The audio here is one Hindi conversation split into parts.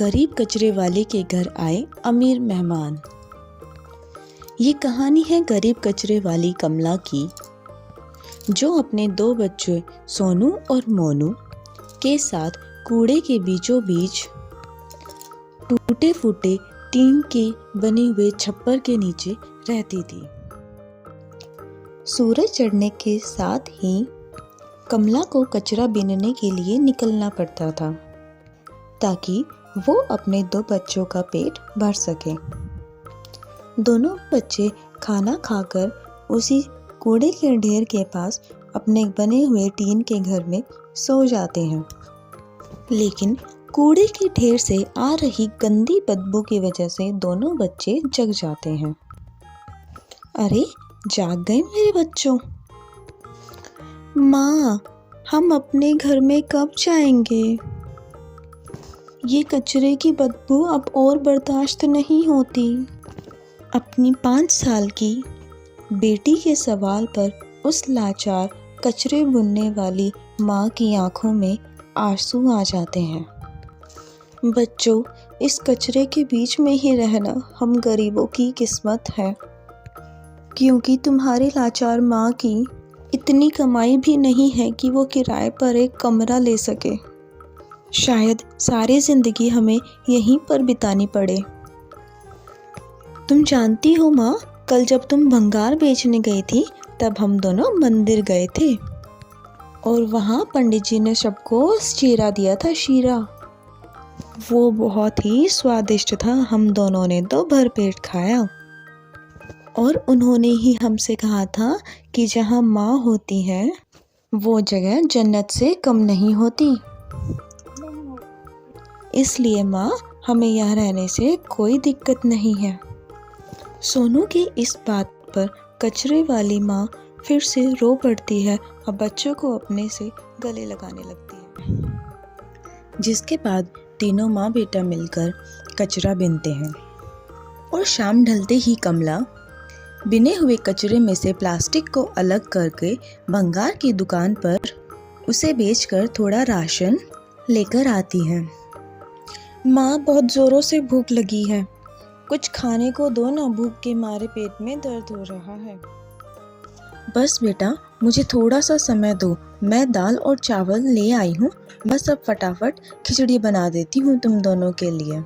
गरीब कचरे वाले के घर आए अमीर मेहमान। ये कहानी है गरीब कचरे वाली कमला की, जो अपने 2 बच्चे सोनू और मोनू के साथ कूड़े के बीचों बीच टूटे फूटे टीन के बने हुए छप्पर के नीचे रहती थी। सूरज चढ़ने के साथ ही कमला को कचरा बीनने के लिए निकलना पड़ता था, ताकि वो अपने 2 बच्चों का पेट भर सके। दोनों बच्चे खाना खाकर उसी कूड़े के ढेर के पास अपने बने हुए टीन के घर में सो जाते हैं। लेकिन कूड़े के ढेर से आ रही गंदी बदबू की वजह से दोनों बच्चे जग जाते हैं। अरे, जाग गए मेरे बच्चों। माँ, हम अपने घर में कब जाएंगे? ये कचरे की बदबू अब और बर्दाश्त नहीं होती। अपनी 5 साल की बेटी के सवाल पर उस लाचार कचरे बुनने वाली माँ की आंखों में आंसू आ जाते हैं। बच्चों, इस कचरे के बीच में ही रहना हम गरीबों की किस्मत है, क्योंकि तुम्हारी लाचार माँ की इतनी कमाई भी नहीं है कि वो किराए पर एक कमरा ले सके। शायद सारी जिंदगी हमें यहीं पर बितानी पड़े। तुम जानती हो माँ, कल जब तुम भंगार बेचने गई थी तब हम दोनों मंदिर गए थे और वहाँ पंडित जी ने सबको शीरा दिया था। शीरा वो बहुत ही स्वादिष्ट था। हम दोनों ने तो भरपेट खाया और उन्होंने ही हमसे कहा था कि जहाँ माँ होती है वो जगह जन्नत से कम नहीं होती। इसलिए माँ, हमें यहाँ रहने से कोई दिक्कत नहीं है। सोनू की इस बात पर कचरे वाली माँ फिर से रो पड़ती है और बच्चों को अपने से गले लगाने लगती है। जिसके बाद तीनों माँ बेटा मिलकर कचरा बीनते हैं और शाम ढलते ही कमला बिने हुए कचरे में से प्लास्टिक को अलग करके भंगार की दुकान पर उसे बेचकर थोड़ा राशन लेकर आती है। माँ, बहुत ज़ोरों से भूख लगी है, कुछ खाने को दो ना, भूख के मारे पेट में दर्द हो रहा है। बस बेटा, मुझे थोड़ा सा समय दो, मैं दाल और चावल ले आई हूँ, बस अब फटाफट खिचड़ी बना देती हूँ तुम दोनों के लिए।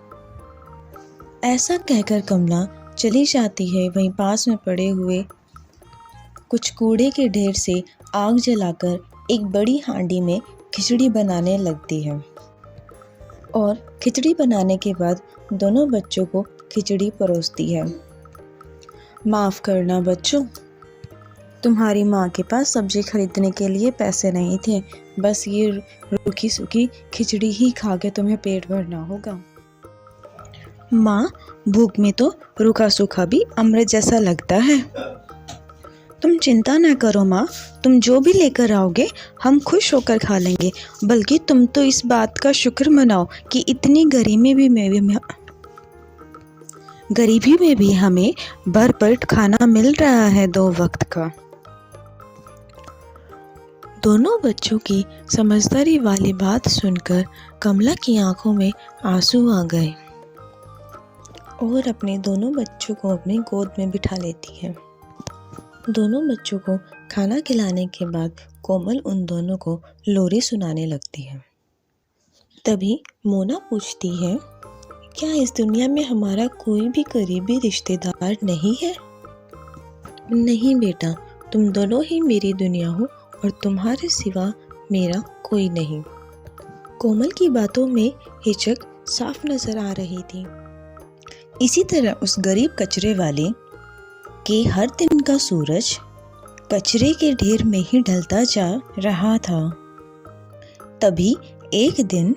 ऐसा कहकर कमला चली जाती है। वहीं पास में पड़े हुए कुछ कूड़े के ढेर से आग जलाकर एक बड़ी हांडी में खिचड़ी बनाने लगती है और खिचड़ी बनाने के बाद दोनों बच्चों को खिचड़ी परोसती है। माफ़ करना बच्चों, तुम्हारी माँ के पास सब्जी खरीदने के लिए पैसे नहीं थे, बस ये रूखी सूखी खिचड़ी ही खा के तुम्हें पेट भरना होगा। माँ, भूख में तो रूखा सूखा भी अमृत जैसा लगता है। तुम चिंता ना करो माँ, तुम जो भी लेकर आओगे हम खुश होकर खा लेंगे। बल्कि तुम तो इस बात का शुक्र मनाओ कि इतनी गरीबी में भी हमें भरपेट खाना मिल रहा है 2 वक्त का। दोनों बच्चों की समझदारी वाली बात सुनकर कमला की आंखों में आंसू आ गए और अपने दोनों बच्चों को अपनी गोद में बिठा लेती है। दोनों बच्चों को खाना खिलाने के बाद कोमल उन दोनों को लोरी सुनाने लगती है। तभी मोना पूछती है, क्या इस दुनिया में हमारा कोई भी करीबी रिश्तेदार नहीं है? नहीं बेटा, तुम दोनों ही मेरी दुनिया हो और तुम्हारे सिवा मेरा कोई नहीं। कोमल की बातों में हिचक साफ नजर आ रही थी। इसी तरह उस गरीब कचरे वाले के हर दिन का सूरज कचरे के ढेर में ही ढलता जा रहा था। तभी एक दिन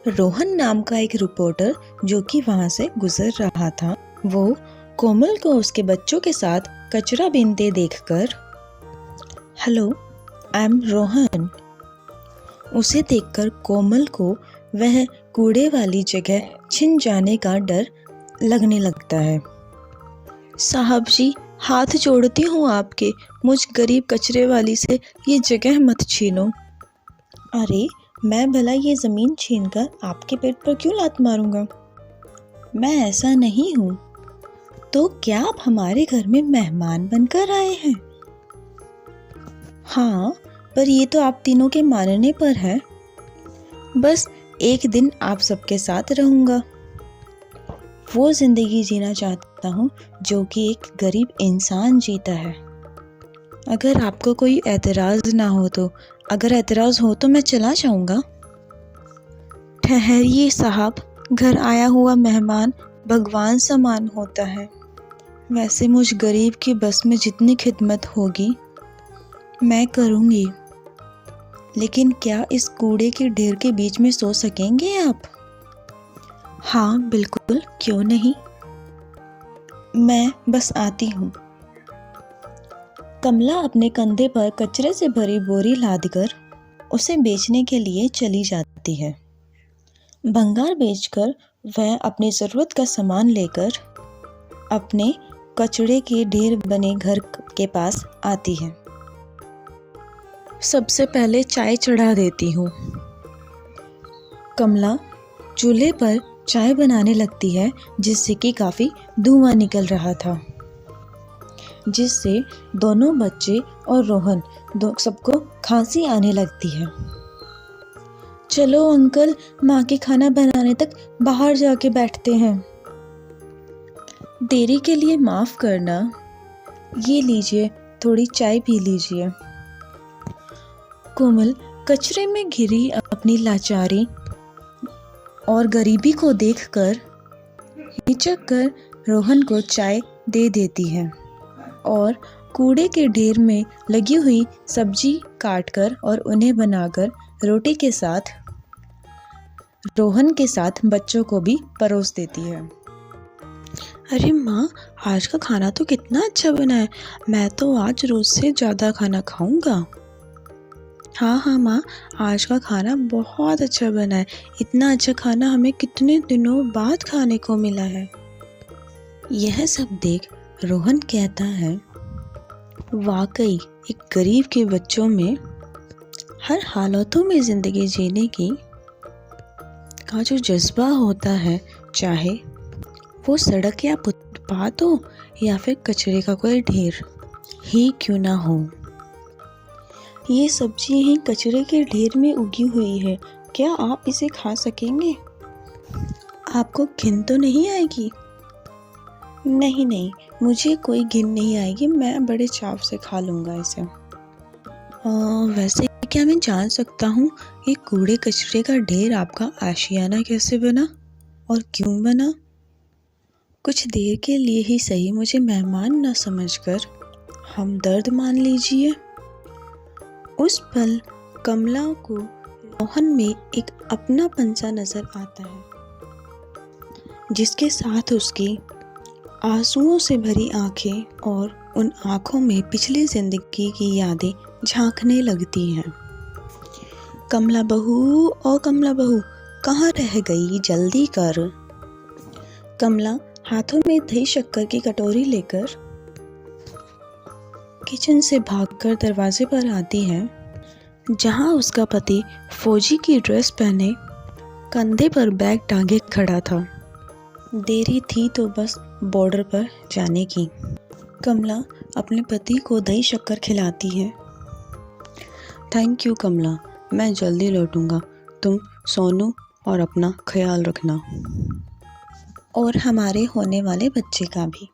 रोहन नाम का एक रिपोर्टर, जो कि वहां से गुजर रहा था, वो कोमल को उसके बच्चों के साथ कचरा बीनते देखकर, हेलो, आई एम रोहन। उसे देखकर कोमल को वह कूड़े वाली जगह छिन जाने का डर लगने लगता है। साहब जी, हाथ जोड़ती हूँ आपके, मुझ गरीब कचरे वाली से ये जगह मत छीनो। अरे, मैं भला ये ज़मीन छीनकर आपके पेट पर क्यों लात मारूंगा? मैं ऐसा नहीं हूँ। तो क्या आप हमारे घर में मेहमान बनकर आए हैं? हाँ, पर ये तो आप तीनों के मानने पर है। बस एक दिन आप सबके साथ रहूँगा। वो ज़िंदगी जीना चाहता हूँ जो कि एक गरीब इंसान जीता है। अगर आपको कोई एतराज़ ना हो तो, अगर एतराज़ हो तो मैं चला जाऊँगा। ठहरिए साहब, घर आया हुआ मेहमान भगवान समान होता है। वैसे मुझ गरीब की बस में जितनी खिदमत होगी मैं करूँगी, लेकिन क्या इस कूड़े के ढेर के बीच में सो सकेंगे आप? हाँ बिल्कुल, क्यों नहीं। मैं बस आती हूँ। कमला अपने कंधे पर कचरे से भरी बोरी लादकर उसे बेचने के लिए चली जाती है। भंगार बेचकर वह अपनी ज़रूरत का सामान लेकर अपने कचरे के ढेर बने घर के पास आती है। सबसे पहले चाय चढ़ा देती हूँ। कमला चूल्हे पर चाय बनाने लगती है, जिससे कि काफ़ी धुआं निकल रहा था, जिससे दोनों बच्चे और रोहन सबको खांसी आने लगती है। चलो अंकल, माँ के खाना बनाने तक बाहर जाके बैठते हैं। देरी के लिए माफ़ करना। ये लीजिए, थोड़ी चाय पी लीजिए। कोमल कचरे में घिरी अपनी लाचारी और गरीबी को देखकर हिचक कर रोहन को चाय दे देती है और कूड़े के ढेर में लगी हुई सब्जी काटकर और उन्हें बनाकर रोटी के साथ रोहन के साथ बच्चों को भी परोस देती है। अरे माँ, आज का खाना तो कितना अच्छा बना है। मैं तो आज रोज से ज़्यादा खाना खाऊंगा। हाँ माँ, आज का खाना बहुत अच्छा बना है। इतना अच्छा खाना हमें कितने दिनों बाद खाने को मिला है। यह सब देख रोहन कहता है, वाकई एक गरीब के बच्चों में हर हालातों में ज़िंदगी जीने का जो जज्बा होता है, चाहे वो सड़क या फुटपाथ हो या फिर कचरे का कोई ढेर ही क्यों ना हो। ये सब्जी ही कचरे के ढेर में उगी हुई है। क्या आप इसे खा सकेंगे? आपको घिन तो नहीं आएगी? नहीं, मुझे कोई घिन नहीं आएगी। मैं बड़े चाव से खा लूँगा इसे। वैसे क्या मैं जान सकता हूँ ये कूड़े कचरे का ढेर आपका आशियाना कैसे बना और क्यों बना? कुछ देर के लिए ही सही मुझे मेहमान न समझकर हमदर्द मान लीजिए। उस पल कमला को रोहन में एक अपनापन सा नजर आता है, जिसके साथ उसकी आंसुओं से भरी आंखें और उन आंखों में पिछली जिंदगी की यादें झांकने लगती हैं। कमला बहू, ओ कमला बहू, कहाँ रह गई? जल्दी कर। कमला हाथों में दही शक्कर की कटोरी लेकर किचन से भागकर दरवाजे पर आती है, जहां उसका पति फौजी की ड्रेस पहने कंधे पर बैग टांगे खड़ा था। देरी थी तो बस बॉर्डर पर जाने की। कमला अपने पति को दही शक्कर खिलाती है। थैंक यू कमला, मैं जल्दी लौटूंगा। तुम सोनू और अपना ख्याल रखना, और हमारे होने वाले बच्चे का भी।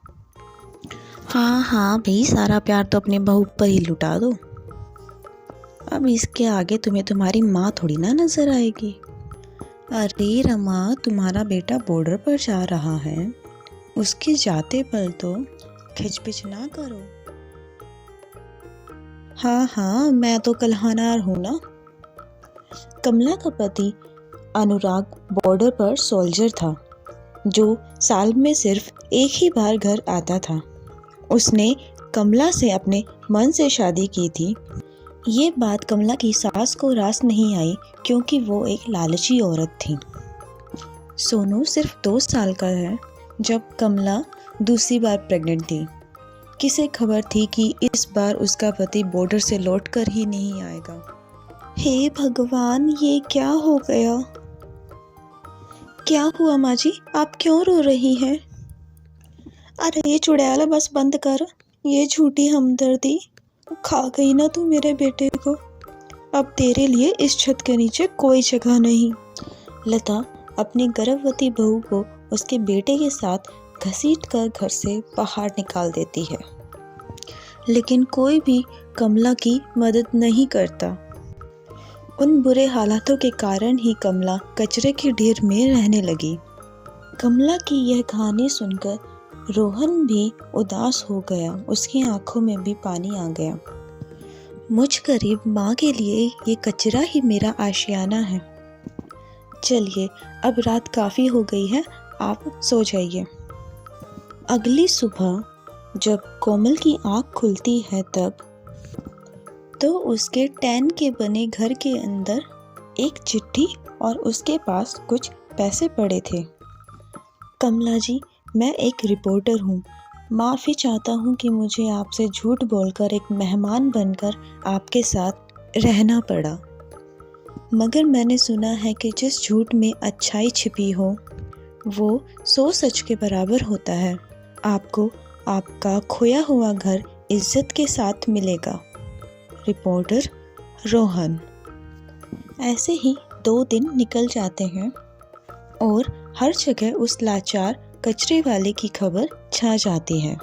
हाँ भाई, सारा प्यार तो अपने बहू पर ही लुटा दो। अब इसके आगे तुम्हें तुम्हारी माँ थोड़ी ना नजर आएगी। अरे रमा, तुम्हारा बेटा बॉर्डर पर जा रहा है, उसके जाते पल तो खिचपिच ना करो। हाँ, मैं तो कलहानार हूँ ना। कमला का पति अनुराग बॉर्डर पर सोल्जर था, जो साल में सिर्फ एक ही बार घर आता था। उसने कमला से अपने मन से शादी की थी। ये बात कमला की सास को रास नहीं आई, क्योंकि वो एक लालची औरत थी। सोनू सिर्फ 2 साल का है जब कमला दूसरी बार प्रेग्नेंट थी। किसे खबर थी कि इस बार उसका पति बॉर्डर से लौटकर ही नहीं आएगा। हे भगवान, ये क्या हो गया? क्या हुआ माँ जी, आप क्यों रो रही हैं? अरे ये चुड़ैल, बस बंद कर। ये झूठी हमदर्दी खा गई ना तू मेरे बेटे को। अब तेरे लिए इस छत के नीचे कोई जगह नहीं। लता अपनी गर्भवती बहू को उसके बेटे के साथ घसीटकर घर से बाहर निकाल देती है, लेकिन कोई भी कमला की मदद नहीं करता। उन बुरे हालातों के कारण ही कमला कचरे के ढेर में रहने लगी। कमला की यह कहानी सुनकर रोहन भी उदास हो गया, उसकी आंखों में भी पानी आ गया। मुझ गरीब माँ के लिए ये कचरा ही मेरा आशियाना है। चलिए, अब रात काफ़ी हो गई है, आप सो जाइए। अगली सुबह जब कोमल की आँख खुलती है तो उसके टैन के बने घर के अंदर एक चिट्ठी और उसके पास कुछ पैसे पड़े थे। कमला जी, मैं एक रिपोर्टर हूँ। माफ़ी चाहता हूँ कि मुझे आपसे झूठ बोलकर एक मेहमान बनकर आपके साथ रहना पड़ा, मगर मैंने सुना है कि जिस झूठ में अच्छाई छिपी हो वो 100 सच के बराबर होता है। आपको आपका खोया हुआ घर इज्जत के साथ मिलेगा। रिपोर्टर रोहन। ऐसे ही 2 दिन निकल जाते हैं और हर जगह उस लाचार कचरे वाले की खबर छा जाती है।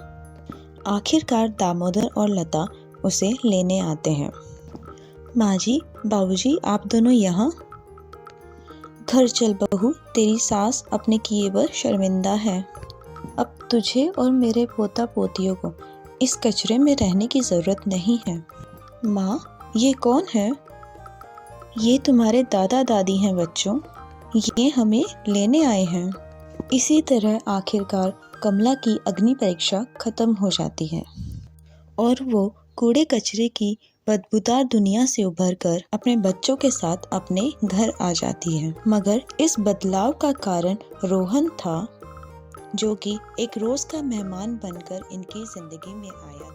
आखिरकार दामोदर और लता उसे लेने आते हैं। माँ जी, बाबूजी, आप दोनों यहाँ। घर चल बहू, तेरी सास अपने किए पर शर्मिंदा है। अब तुझे और मेरे पोता पोतियों को इस कचरे में रहने की ज़रूरत नहीं है। माँ, ये कौन है? ये तुम्हारे दादा दादी हैं बच्चों, ये हमें लेने आए हैं। इसी तरह आखिरकार कमला की अग्नि परीक्षा खत्म हो जाती है और वो कूड़े कचरे की बदबूदार दुनिया से उभरकर अपने बच्चों के साथ अपने घर आ जाती है। मगर इस बदलाव का कारण रोहन था, जो कि एक रोज का मेहमान बनकर इनकी जिंदगी में आया था।